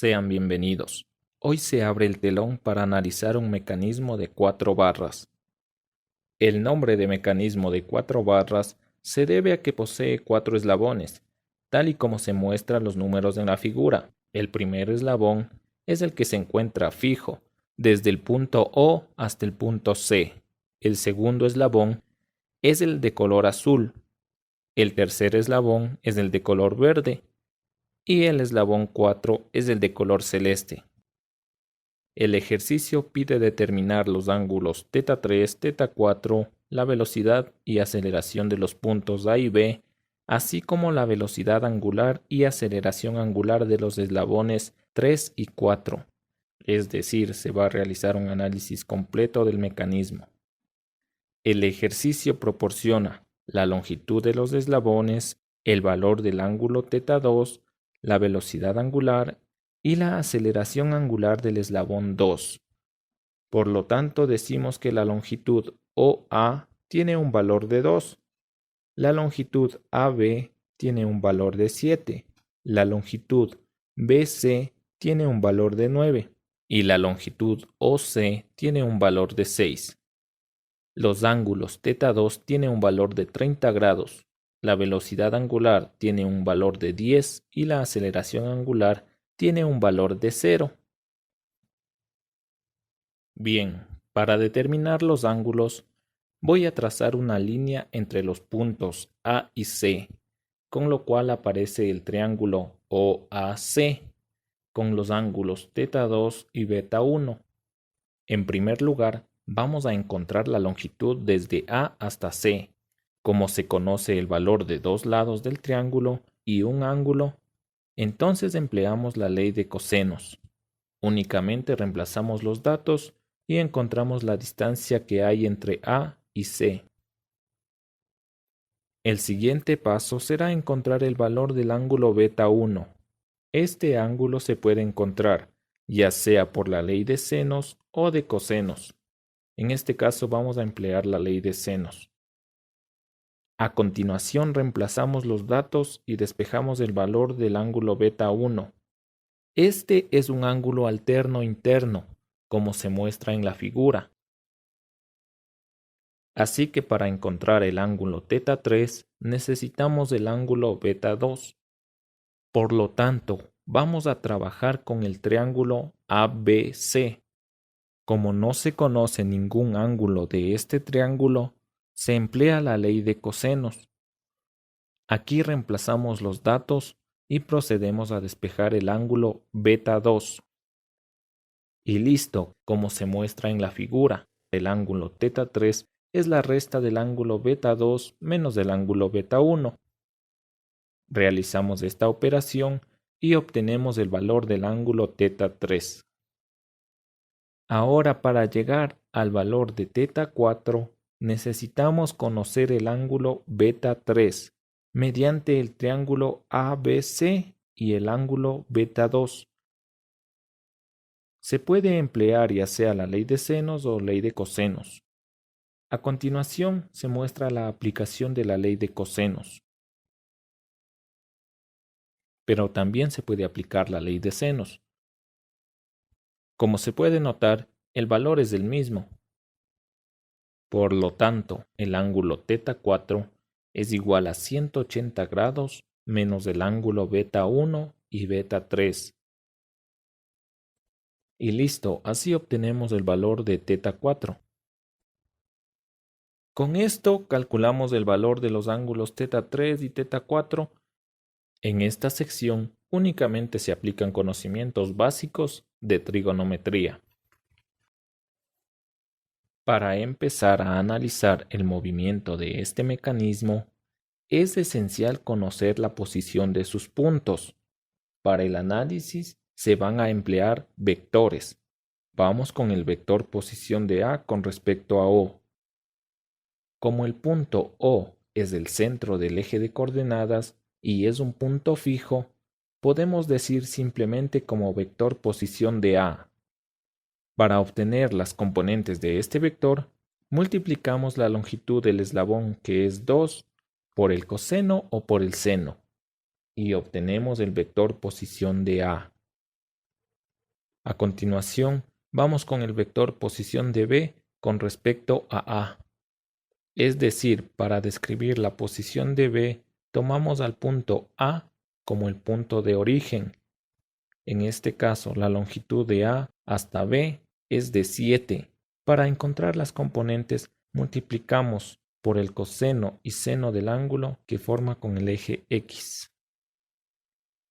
Sean bienvenidos. Hoy se abre el telón para analizar un mecanismo de 4 barras. El nombre de mecanismo de 4 barras se debe a que posee 4 eslabones, tal y como se muestran los números en la figura. El primer eslabón es el que se encuentra fijo, desde el punto O hasta el punto C. El segundo eslabón es el de color azul. El tercer eslabón es el de color verde. Y el eslabón 4 es el de color celeste. El ejercicio pide determinar los ángulos θ3, θ4, la velocidad y aceleración de los puntos A y B, así como la velocidad angular y aceleración angular de los eslabones 3 y 4. Es decir, se va a realizar un análisis completo del mecanismo. El ejercicio proporciona la longitud de los eslabones, el valor del ángulo θ2, la velocidad angular y la aceleración angular del eslabón 2. Por lo tanto, decimos que la longitud OA tiene un valor de 2, la longitud AB tiene un valor de 7, la longitud BC tiene un valor de 9 y la longitud OC tiene un valor de 6. Los ángulos θ2 tienen un valor de 30 grados, la velocidad angular tiene un valor de 10 y la aceleración angular tiene un valor de 0. Bien, para determinar los ángulos, voy a trazar una línea entre los puntos A y C, con lo cual aparece el triángulo OAC, con los ángulos θ2 y β1. En primer lugar, vamos a encontrar la longitud desde A hasta C. Como se conoce el valor de dos lados del triángulo y un ángulo, entonces empleamos la ley de cosenos. Únicamente reemplazamos los datos y encontramos la distancia que hay entre A y C. El siguiente paso será encontrar el valor del ángulo β1. Este ángulo se puede encontrar ya sea por la ley de senos o de cosenos. En este caso vamos a emplear la ley de senos. A continuación reemplazamos los datos y despejamos el valor del ángulo β1. Este es un ángulo alterno interno, como se muestra en la figura. Así que para encontrar el ángulo θ3 necesitamos el ángulo β2. Por lo tanto, vamos a trabajar con el triángulo ABC. Como no se conoce ningún ángulo de este triángulo, se emplea la ley de cosenos. Aquí reemplazamos los datos y procedemos a despejar el ángulo β2. Y listo, como se muestra en la figura, el ángulo θ3 es la resta del ángulo β2 menos del ángulo β1. Realizamos esta operación y obtenemos el valor del ángulo θ3. Ahora, para llegar al valor de θ4, necesitamos conocer el ángulo β3 mediante el triángulo ABC y el ángulo β2. Se puede emplear ya sea la ley de senos o ley de cosenos. A continuación se muestra la aplicación de la ley de cosenos. Pero también se puede aplicar la ley de senos. Como se puede notar, el valor es el mismo. Por lo tanto, el ángulo θ4 es igual a 180 grados menos el ángulo β1 y β3. Y listo, así obtenemos el valor de θ4. Con esto calculamos el valor de los ángulos θ3 y θ4. En esta sección únicamente se aplican conocimientos básicos de trigonometría. Para empezar a analizar el movimiento de este mecanismo, es esencial conocer la posición de sus puntos. Para el análisis se van a emplear vectores. Vamos con el vector posición de A con respecto a O. Como el punto O es el centro del eje de coordenadas y es un punto fijo, podemos decir simplemente como vector posición de A. Para obtener las componentes de este vector, multiplicamos la longitud del eslabón, que es 2, por el coseno o por el seno, y obtenemos el vector posición de A. A continuación, vamos con el vector posición de B con respecto a A. Es decir, para describir la posición de B, tomamos al punto A como el punto de origen. En este caso, la longitud de A hasta B es de 7. Para encontrar las componentes, multiplicamos por el coseno y seno del ángulo que forma con el eje X.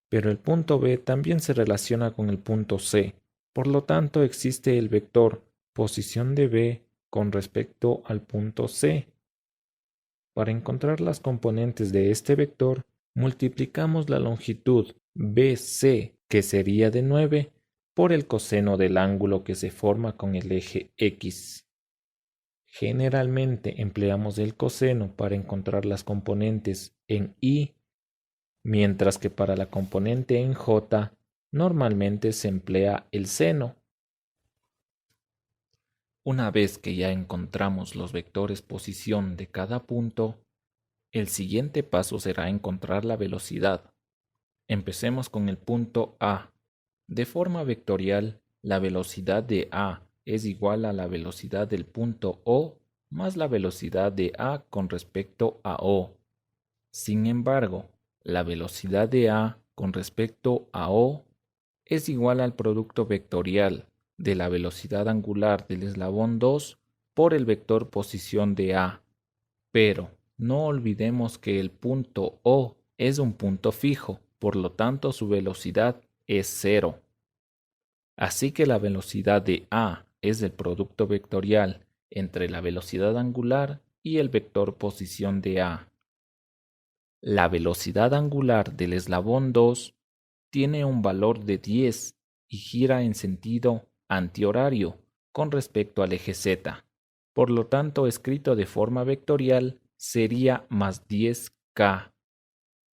Pero el punto B también se relaciona con el punto C. Por lo tanto, existe el vector posición de B con respecto al punto C. Para encontrar las componentes de este vector, multiplicamos la longitud BC, que sería de 9, por el coseno del ángulo que se forma con el eje X. Generalmente empleamos el coseno para encontrar las componentes en Y, mientras que para la componente en J normalmente se emplea el seno. Una vez que ya encontramos los vectores posición de cada punto, el siguiente paso será encontrar la velocidad. Empecemos con el punto A. De forma vectorial, la velocidad de A es igual a la velocidad del punto O más la velocidad de A con respecto a O. Sin embargo, la velocidad de A con respecto a O es igual al producto vectorial de la velocidad angular del eslabón 2 por el vector posición de A. Pero no olvidemos que el punto O es un punto fijo, por lo tanto su velocidad es 0. Así que la velocidad de A es el producto vectorial entre la velocidad angular y el vector posición de A. La velocidad angular del eslabón 2 tiene un valor de 10 y gira en sentido antihorario con respecto al eje Z. Por lo tanto, escrito de forma vectorial, sería más 10K.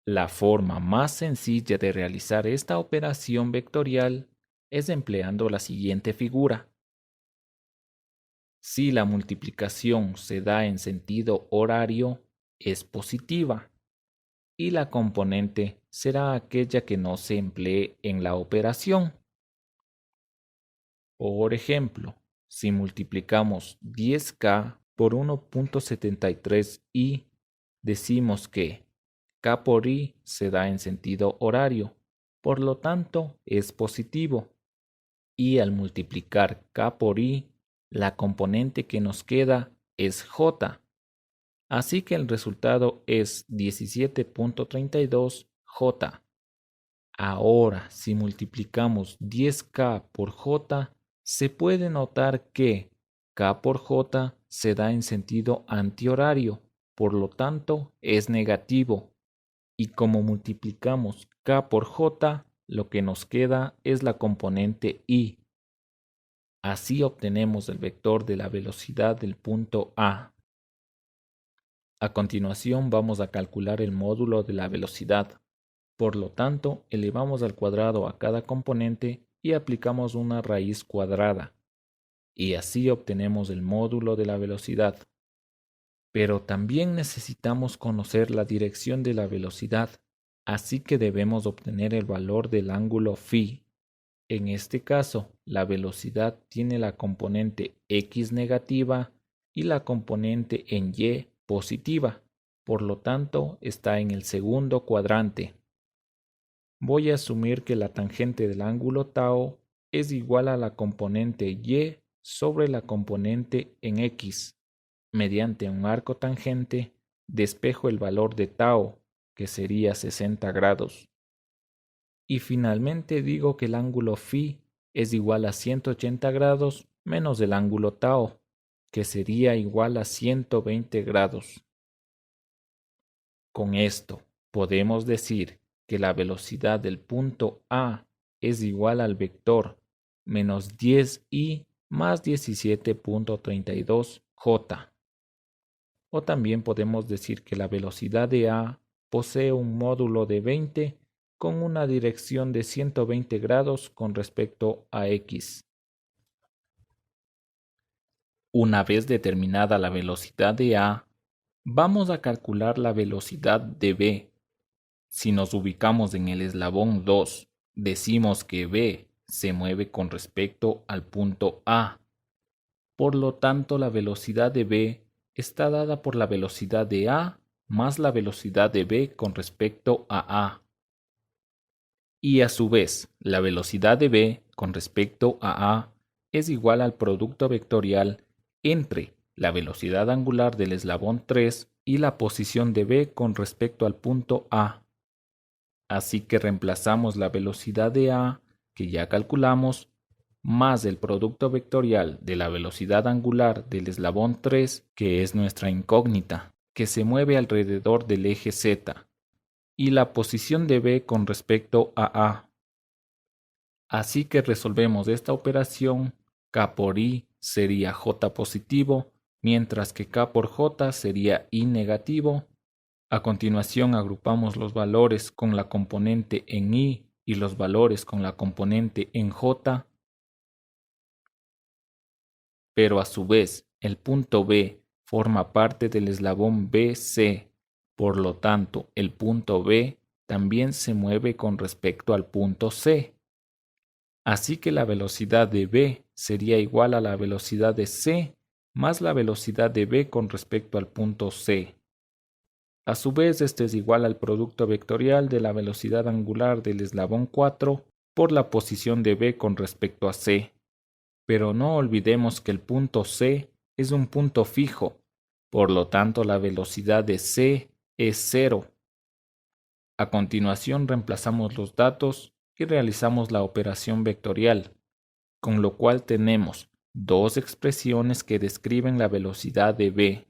La forma más sencilla de realizar esta operación vectorial es empleando la siguiente figura. Si la multiplicación se da en sentido horario, es positiva, y la componente será aquella que no se emplee en la operación. Por ejemplo, si multiplicamos 10K por 1.73i, decimos que K por I se da en sentido horario, por lo tanto es positivo. Y al multiplicar K por I, la componente que nos queda es J. Así que el resultado es 17.32J. Ahora, si multiplicamos 10K por J, se puede notar que K por J se da en sentido antihorario, por lo tanto es negativo. Y como multiplicamos K por J, lo que nos queda es la componente I. Así obtenemos el vector de la velocidad del punto A. A continuación vamos a calcular el módulo de la velocidad. Por lo tanto, elevamos al cuadrado a cada componente y aplicamos una raíz cuadrada. Y así obtenemos el módulo de la velocidad. Pero también necesitamos conocer la dirección de la velocidad, así que debemos obtener el valor del ángulo φ. En este caso, la velocidad tiene la componente x negativa y la componente en y positiva, por lo tanto está en el segundo cuadrante. Voy a asumir que la tangente del ángulo tau es igual a la componente y sobre la componente en x. Mediante un arco tangente, despejo el valor de tau, que sería 60 grados. Y finalmente digo que el ángulo φ es igual a 180 grados menos el ángulo tau, que sería igual a 120 grados. Con esto, podemos decir que la velocidad del punto A es igual al vector menos 10i más 17.32j. O también podemos decir que la velocidad de A posee un módulo de 20 con una dirección de 120 grados con respecto a x. Una vez determinada la velocidad de A, vamos a calcular la velocidad de B. Si nos ubicamos en el eslabón 2, decimos que B se mueve con respecto al punto A. Por lo tanto, la velocidad de B está dada por la velocidad de A más la velocidad de B con respecto a A. Y a su vez, la velocidad de B con respecto a A es igual al producto vectorial entre la velocidad angular del eslabón 3 y la posición de B con respecto al punto A. Así que reemplazamos la velocidad de A, que ya calculamos, más el producto vectorial de la velocidad angular del eslabón 3, que es nuestra incógnita, que se mueve alrededor del eje Z, y la posición de B con respecto a A. Así que resolvemos esta operación, K por I sería J positivo, mientras que K por J sería I negativo. A continuación agrupamos los valores con la componente en I y los valores con la componente en J, pero a su vez el punto B forma parte del eslabón BC, por lo tanto el punto B también se mueve con respecto al punto C. Así que la velocidad de B sería igual a la velocidad de C más la velocidad de B con respecto al punto C. A su vez, este es igual al producto vectorial de la velocidad angular del eslabón 4 por la posición de B con respecto a C. Pero no olvidemos que el punto C es un punto fijo, por lo tanto la velocidad de C es 0. A continuación reemplazamos los datos y realizamos la operación vectorial, con lo cual tenemos dos expresiones que describen la velocidad de B.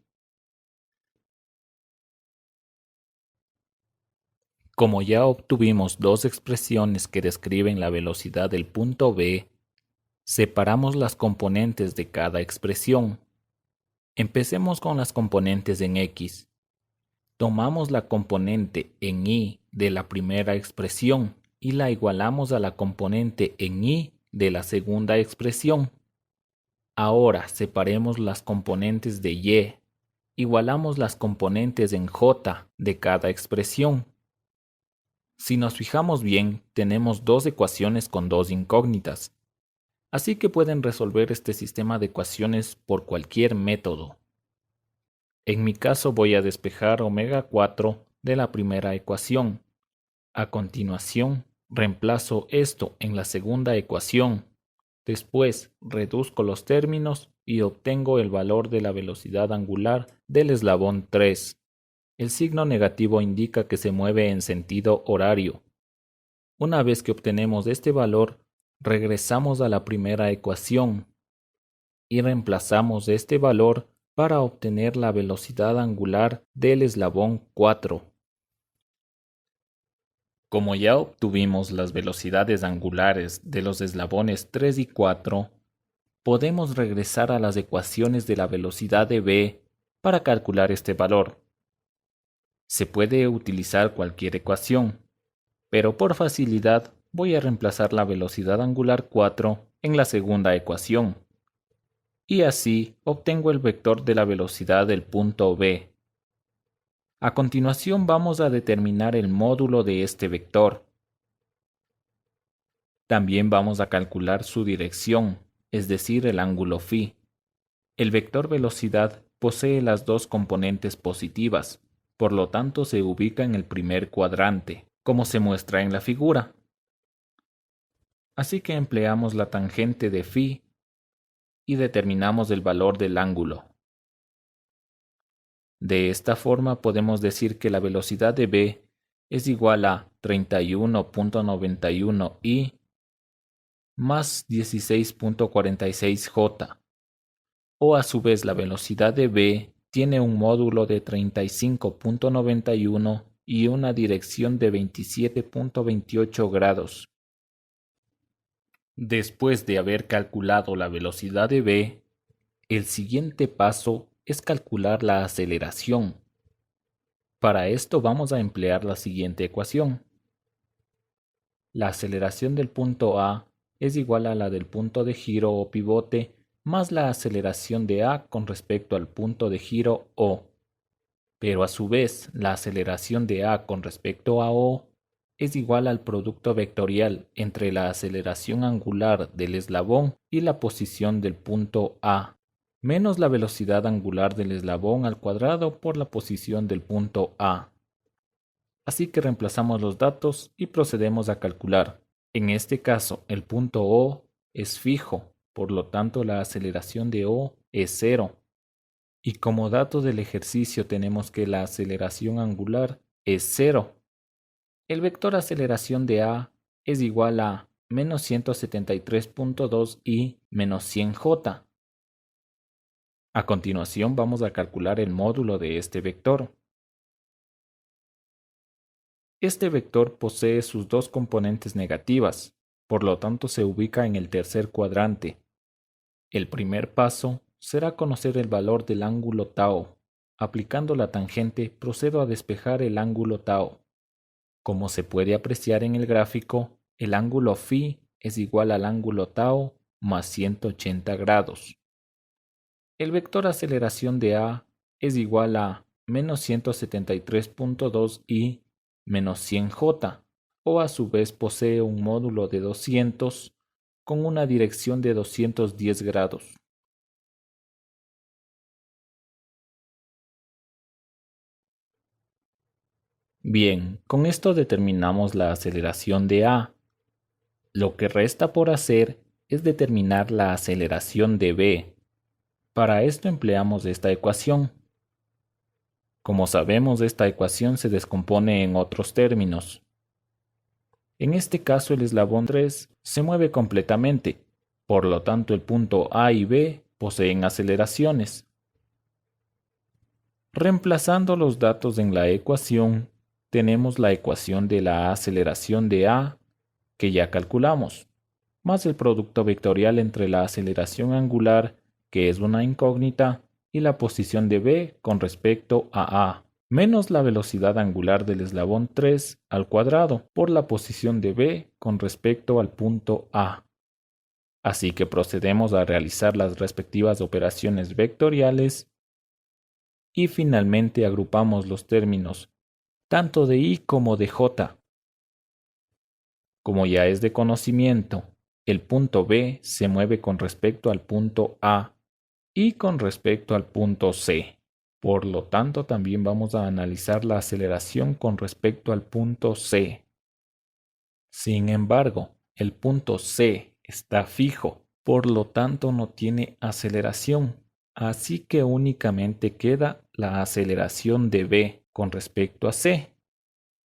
Como ya obtuvimos dos expresiones que describen la velocidad del punto B, separamos las componentes de cada expresión. Empecemos con las componentes en X. Tomamos la componente en Y de la primera expresión y la igualamos a la componente en Y de la segunda expresión. Ahora separemos las componentes de Y. Igualamos las componentes en J de cada expresión. Si nos fijamos bien, tenemos dos ecuaciones con dos incógnitas. Así que pueden resolver este sistema de ecuaciones por cualquier método. En mi caso voy a despejar omega 4 de la primera ecuación. A continuación, reemplazo esto en la segunda ecuación. Después, reduzco los términos y obtengo el valor de la velocidad angular del eslabón 3. El signo negativo indica que se mueve en sentido horario. Una vez que obtenemos este valor, regresamos a la primera ecuación y reemplazamos este valor para obtener la velocidad angular del eslabón 4. Como ya obtuvimos las velocidades angulares de los eslabones 3 y 4, podemos regresar a las ecuaciones de la velocidad de B para calcular este valor. Se puede utilizar cualquier ecuación, pero por facilidad voy a reemplazar la velocidad angular 4 en la segunda ecuación. Y así obtengo el vector de la velocidad del punto B. A continuación vamos a determinar el módulo de este vector. También vamos a calcular su dirección, es decir, el ángulo φ. El vector velocidad posee las dos componentes positivas, por lo tanto se ubica en el primer cuadrante, como se muestra en la figura. Así que empleamos la tangente de φ y determinamos el valor del ángulo. De esta forma podemos decir que la velocidad de B es igual a 31.91 I más 16.46 J, o a su vez la velocidad de B tiene un módulo de 35.91 y una dirección de 27.28 grados. Después de haber calculado la velocidad de B, el siguiente paso es calcular la aceleración. Para esto vamos a emplear la siguiente ecuación. La aceleración del punto A es igual a la del punto de giro o pivote más la aceleración de A con respecto al punto de giro O. Pero a su vez, la aceleración de A con respecto a O es igual al producto vectorial entre la aceleración angular del eslabón y la posición del punto A, menos la velocidad angular del eslabón al cuadrado por la posición del punto A. Así que reemplazamos los datos y procedemos a calcular. En este caso, el punto O es fijo, por lo tanto la aceleración de O es 0. Y como dato del ejercicio tenemos que la aceleración angular es 0. El vector aceleración de A es igual a menos 173.2 y menos 100j. A continuación vamos a calcular el módulo de este vector. Este vector posee sus dos componentes negativas, por lo tanto se ubica en el tercer cuadrante. El primer paso será conocer el valor del ángulo tau. Aplicando la tangente procedo a despejar el ángulo tau. Como se puede apreciar en el gráfico, el ángulo phi es igual al ángulo tau más 180 grados. El vector aceleración de A es igual a menos 173.2 y menos 100j, o a su vez posee un módulo de 200 con una dirección de 210 grados. Bien, con esto determinamos la aceleración de A. Lo que resta por hacer es determinar la aceleración de B. Para esto empleamos esta ecuación. Como sabemos, esta ecuación se descompone en otros términos. En este caso, el eslabón 3 se mueve completamente, por lo tanto el punto A y B poseen aceleraciones. Reemplazando los datos en la ecuación, tenemos la ecuación de la aceleración de A, que ya calculamos, más el producto vectorial entre la aceleración angular, que es una incógnita, y la posición de B con respecto a A, menos la velocidad angular del eslabón 3 al cuadrado por la posición de B con respecto al punto A. Así que procedemos a realizar las respectivas operaciones vectoriales y finalmente agrupamos los términos tanto de I como de J. Como ya es de conocimiento, el punto B se mueve con respecto al punto A y con respecto al punto C. Por lo tanto, también vamos a analizar la aceleración con respecto al punto C. Sin embargo, el punto C está fijo, por lo tanto no tiene aceleración, así que únicamente queda la aceleración de B con respecto a C.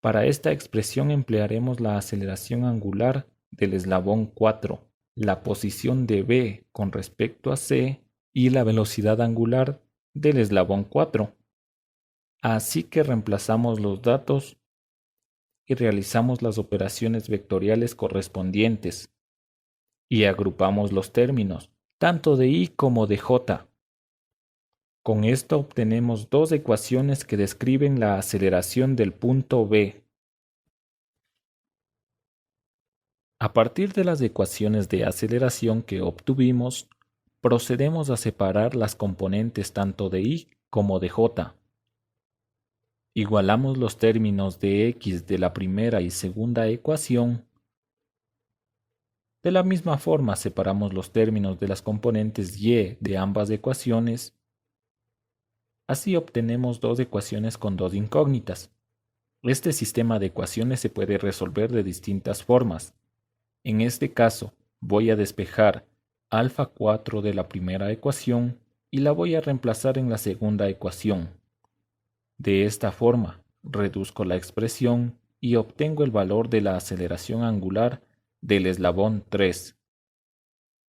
Para esta expresión emplearemos la aceleración angular del eslabón 4, la posición de B con respecto a C y la velocidad angular del eslabón 4. Así que reemplazamos los datos y realizamos las operaciones vectoriales correspondientes y agrupamos los términos, tanto de I como de J. Con esto obtenemos dos ecuaciones que describen la aceleración del punto B. A partir de las ecuaciones de aceleración que obtuvimos, procedemos a separar las componentes tanto de I como de J. Igualamos los términos de X de la primera y segunda ecuación. De la misma forma separamos los términos de las componentes Y de ambas ecuaciones. Así obtenemos dos ecuaciones con dos incógnitas. Este sistema de ecuaciones se puede resolver de distintas formas. En este caso, voy a despejar alfa 4 de la primera ecuación y la voy a reemplazar en la segunda ecuación. De esta forma, reduzco la expresión y obtengo el valor de la aceleración angular del eslabón 3.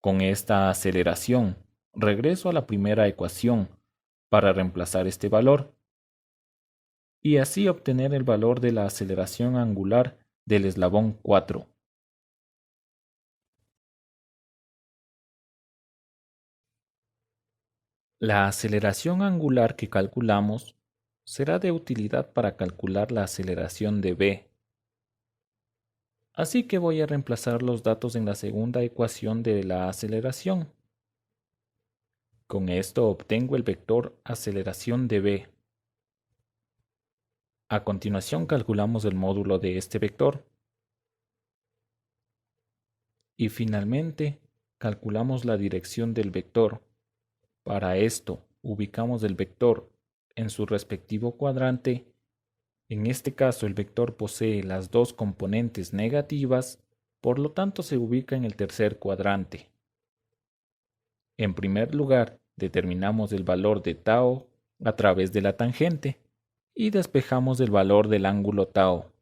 Con esta aceleración, regreso a la primera ecuación para reemplazar este valor y así obtener el valor de la aceleración angular del eslabón 4. La aceleración angular que calculamos será de utilidad para calcular la aceleración de B. Así que voy a reemplazar los datos en la segunda ecuación de la aceleración. Con esto obtengo el vector aceleración de B. A continuación calculamos el módulo de este vector. Y finalmente, calculamos la dirección del vector. Para esto, ubicamos el vector en su respectivo cuadrante. En este caso, el vector posee las dos componentes negativas, por lo tanto se ubica en el tercer cuadrante. En primer lugar, determinamos el valor de tau a través de la tangente y despejamos el valor del ángulo tau.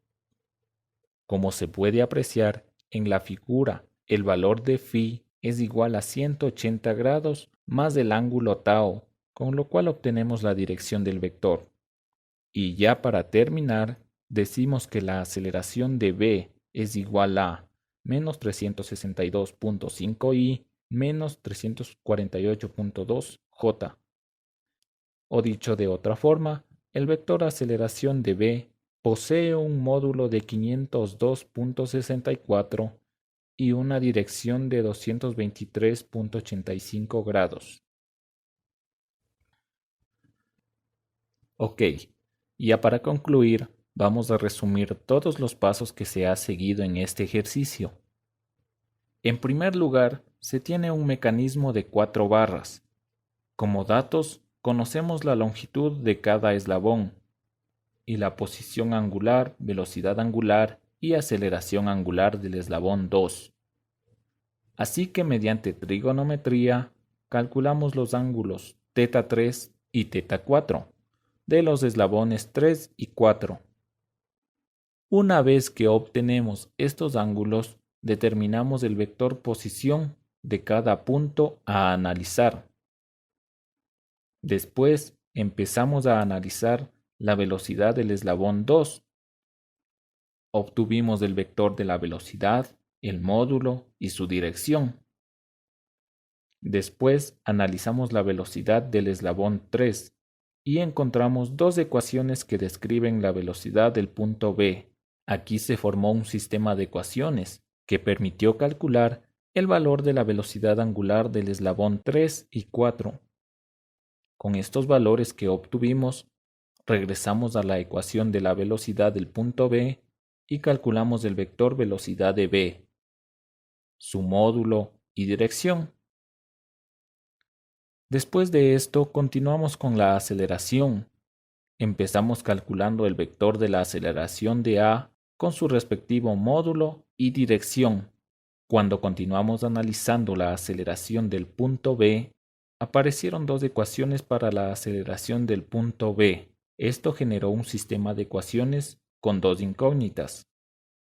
Como se puede apreciar en la figura, el valor de phi es igual a 180 grados más el ángulo tau, con lo cual obtenemos la dirección del vector. Y ya para terminar, decimos que la aceleración de v es igual a menos 362.5i menos 348.2 j. O dicho de otra forma, el vector aceleración de v posee un módulo de 502.64 y una dirección de 223.85 grados. Ok, ya para concluir, vamos a resumir todos los pasos que se ha seguido en este ejercicio. En primer lugar, se tiene un mecanismo de 4 barras. Como datos, conocemos la longitud de cada eslabón y la posición angular, velocidad angular y aceleración angular del eslabón 2. Así que mediante trigonometría, calculamos los ángulos θ3 y θ4 de los eslabones 3 y 4. Una vez que obtenemos estos ángulos, determinamos el vector posición de cada punto a analizar. Después empezamos a analizar la velocidad del eslabón 2. Obtuvimos el vector de la velocidad, el módulo y su dirección. Después analizamos la velocidad del eslabón 3 y encontramos dos ecuaciones que describen la velocidad del punto B. Aquí se formó un sistema de ecuaciones que permitió calcular el valor de la velocidad angular del eslabón 3 y 4. Con estos valores que obtuvimos, regresamos a la ecuación de la velocidad del punto B y calculamos el vector velocidad de B, su módulo y dirección. Después de esto, continuamos con la aceleración. Empezamos calculando el vector de la aceleración de A con su respectivo módulo y dirección. Cuando continuamos analizando la aceleración del punto B, aparecieron dos ecuaciones para la aceleración del punto B. Esto generó un sistema de ecuaciones con dos incógnitas,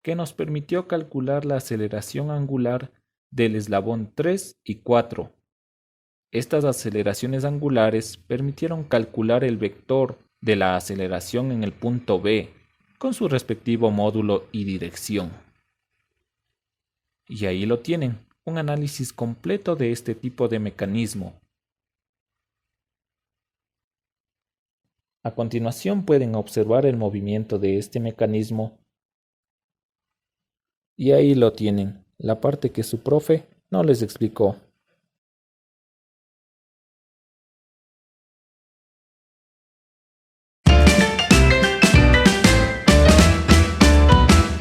que nos permitió calcular la aceleración angular del eslabón 3 y 4. Estas aceleraciones angulares permitieron calcular el vector de la aceleración en el punto B con su respectivo módulo y dirección. Y ahí lo tienen, un análisis completo de este tipo de mecanismo. A continuación pueden observar el movimiento de este mecanismo y ahí lo tienen, la parte que su profe no les explicó.